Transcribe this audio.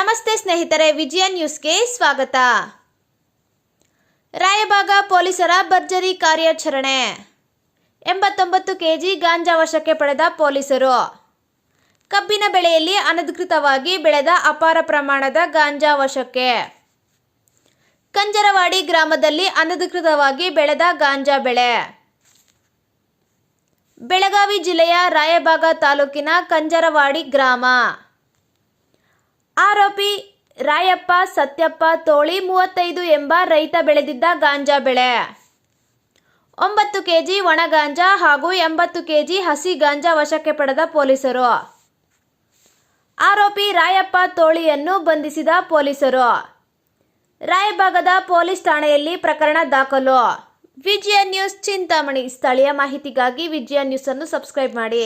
ನಮಸ್ತೆ ಸ್ನೇಹಿತರೆ, ವಿಜಯ ನ್ಯೂಸ್ಗೆ ಸ್ವಾಗತ. ರಾಯಬಾಗ ಪೊಲೀಸರ ಭರ್ಜರಿ ಕಾರ್ಯಾಚರಣೆ. 89 ಕೆಜಿ ಗಾಂಜಾ ವಶಕ್ಕೆ ಪಡೆದ ಪೊಲೀಸರು. ಕಬ್ಬಿನ ಬೆಳೆಯಲ್ಲಿ ಅನಧಿಕೃತವಾಗಿ ಬೆಳೆದ ಅಪಾರ ಪ್ರಮಾಣದ ಗಾಂಜಾ ವಶಕ್ಕೆ. ಕಂಜರವಾಡಿ ಗ್ರಾಮದಲ್ಲಿ ಅನಧಿಕೃತವಾಗಿ ಬೆಳೆದ ಗಾಂಜಾ ಬೆಳೆ. ಬೆಳಗಾವಿ ಜಿಲ್ಲೆಯ ರಾಯಬಾಗ ತಾಲೂಕಿನ ಕಂಜರವಾಡಿ ಗ್ರಾಮ. ಆರೋಪಿ ರಾಯಪ್ಪ ಸತ್ಯಪ್ಪ ತೋಳಿ 35 ಎಂಬ ರೈತ ಬೆಳೆದಿದ್ದ ಗಾಂಜಾ ಬೆಳೆ. 9 ಕೆಜಿ ಒಣ ಗಾಂಜಾ ಹಾಗೂ 80 ಕೆಜಿ ಹಸಿ ಗಾಂಜಾ ವಶಕ್ಕೆ ಪಡೆದ ಪೊಲೀಸರು. ಆರೋಪಿ ರಾಯಪ್ಪ ತೋಳಿಯನ್ನು ಬಂಧಿಸಿದ ಪೊಲೀಸರು. ರಾಯಬಾಗದ ಪೊಲೀಸ್ ಠಾಣೆಯಲ್ಲಿ ಪ್ರಕರಣ ದಾಖಲು. ವಿಜಯ ನ್ಯೂಸ್ ಚಿಂತಾಮಣಿ. ಸ್ಥಳೀಯ ಮಾಹಿತಿಗಾಗಿ ವಿಜಯ ನ್ಯೂಸ್ ಅನ್ನು ಸಬ್ಸ್ಕ್ರೈಬ್ ಮಾಡಿ.